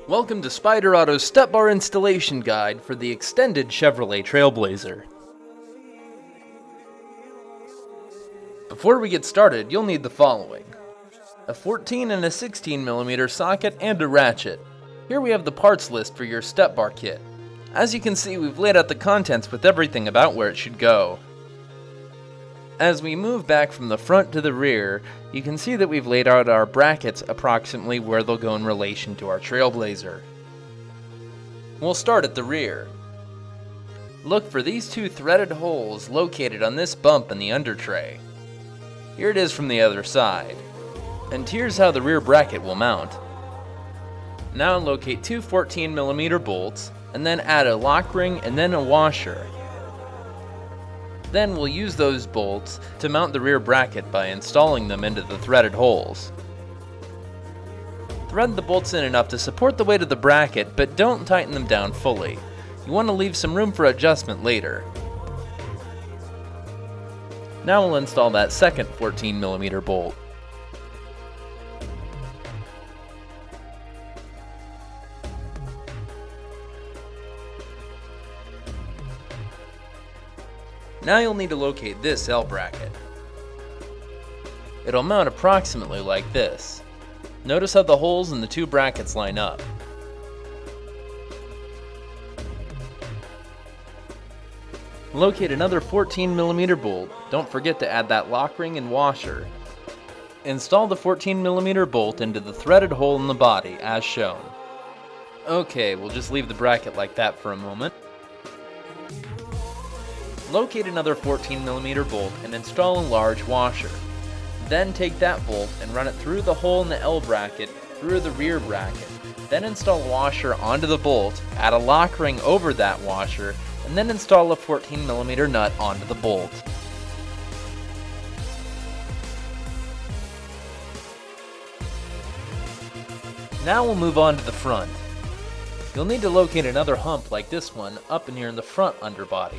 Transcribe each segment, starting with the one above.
Welcome to Spyder Auto's step bar installation guide for the extended Chevrolet Trailblazer. Before we get started, you'll need the following: a 14 and a 16mm socket and a ratchet. Here we have the parts list for your step bar kit. As you can see, we've laid out the contents with everything about where it should go. As we move back from the front to the rear, you can see that we've laid out our brackets approximately where they'll go in relation to our Trailblazer. We'll start at the rear. Look for these two threaded holes located on this bump in the under tray. Here it is from the other side. And here's how the rear bracket will mount. Now locate two 14mm bolts, and then add a lock ring and then a washer. Then we'll use those bolts to mount the rear bracket by installing them into the threaded holes. Thread the bolts in enough to support the weight of the bracket, but don't tighten them down fully. You want to leave some room for adjustment later. Now we'll install that second 14mm bolt. Now you'll need to locate this L bracket. It'll mount approximately like this. Notice how the holes in the two brackets line up. Locate another 14mm bolt. Don't forget to add that lock ring and washer. Install the 14mm bolt into the threaded hole in the body as shown. Okay, we'll just leave the bracket like that for a moment. Locate another 14mm bolt and install a large washer. Then take that bolt and run it through the hole in the L bracket through the rear bracket. Then install a washer onto the bolt, add a lock ring over that washer, and then install a 14mm nut onto the bolt. Now we'll move on to the front. You'll need to locate another hump like this one up near the front underbody.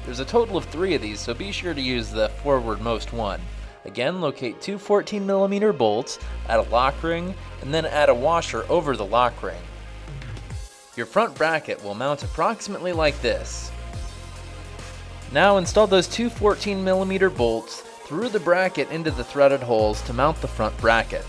There's a total of 3 of these, so be sure to use the forwardmost one. Again, locate two 14mm bolts, add a lock ring, and then add a washer over the lock ring. Your front bracket will mount approximately like this. Now install those two 14mm bolts through the bracket into the threaded holes to mount the front bracket.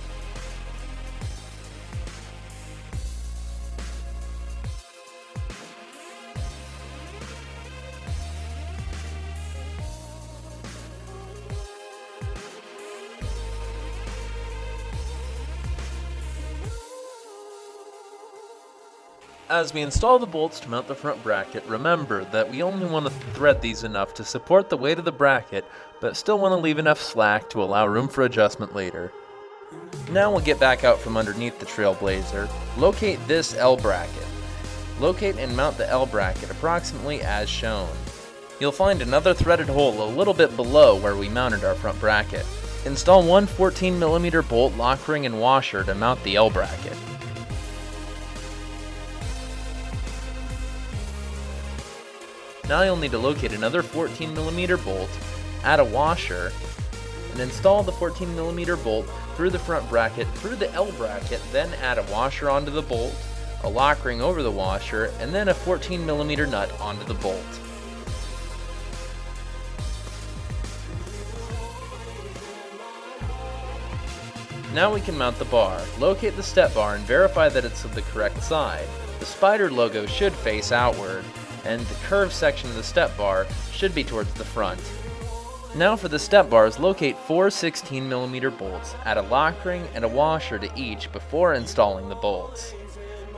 As we install the bolts to mount the front bracket, remember that we only want to thread these enough to support the weight of the bracket, but still want to leave enough slack to allow room for adjustment later. Now we'll get back out from underneath the Trailblazer. Locate this L bracket. Locate and mount the L bracket approximately as shown. You'll find another threaded hole a little bit below where we mounted our front bracket. Install one 14mm bolt, lock ring, and washer to mount the L bracket. Now you'll need to locate another 14mm bolt, add a washer, and install the 14mm bolt through the front bracket, through the L bracket, then add a washer onto the bolt, a lock ring over the washer, and then a 14mm nut onto the bolt. Now we can mount the bar. Locate the step bar and verify that it's of the correct side. The Spyder logo should face outward, and the curved section of the step bar should be towards the front. Now for the step bars, locate 4 16mm bolts, add a lock ring and a washer to each before installing the bolts.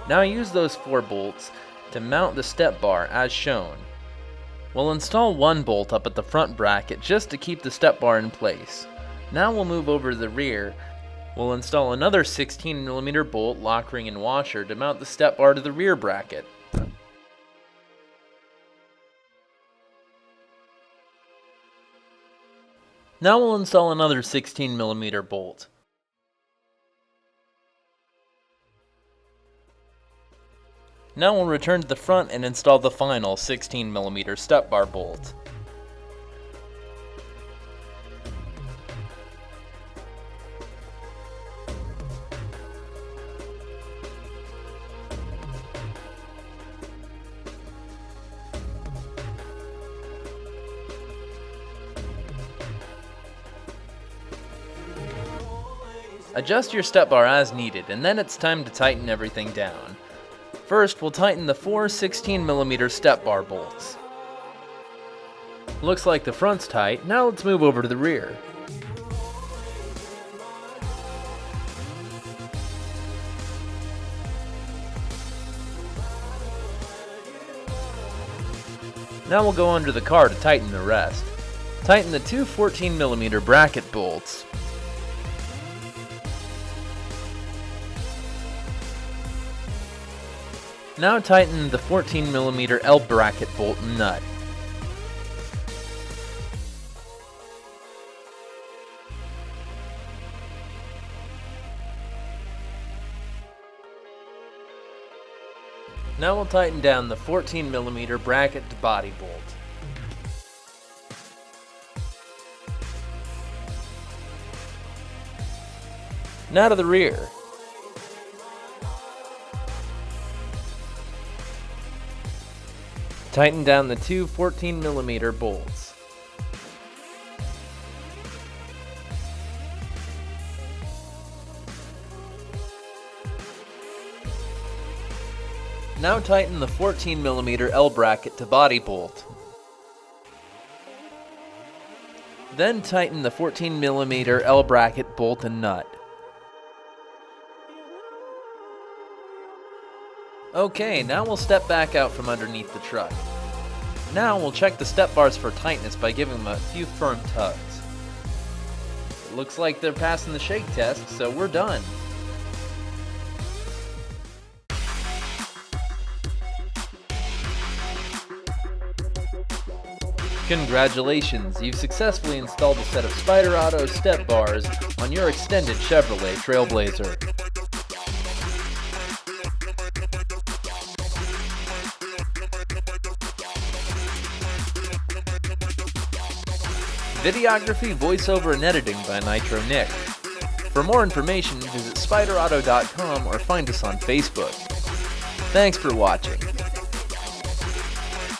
Now use those 4 bolts to mount the step bar as shown. We'll install one bolt up at the front bracket just to keep the step bar in place. Now we'll move over to the rear. We'll install another 16mm bolt, lock ring, and washer to mount the step bar to the rear bracket. Now we'll install another 16mm bolt. Now we'll return to the front and install the final 16mm step bar bolt. Adjust your step bar as needed, and then it's time to tighten everything down. First, we'll tighten the 4 16mm step bar bolts. Looks like the front's tight, now let's move over to the rear. Now we'll go under the car to tighten the rest. Tighten the 2 14mm bracket bolts. Now tighten the 14mm L bracket bolt and nut. Now we'll tighten down the 14mm bracket to body bolt. Now to the rear. Tighten down the 2 14mm bolts. Now tighten the 14mm L bracket to body bolt. Then tighten the 14mm L bracket bolt and nut. Okay, now we'll step back out from underneath the truck. Now we'll check the step bars for tightness by giving them a few firm tugs. It looks like they're passing the shake test, so we're done. Congratulations, you've successfully installed a set of Spyder Auto step bars on your extended Chevrolet Trailblazer. Videography, voiceover, and editing by Nitro Nick. For more information, visit spyderauto.com or find us on Facebook. Thanks for watching.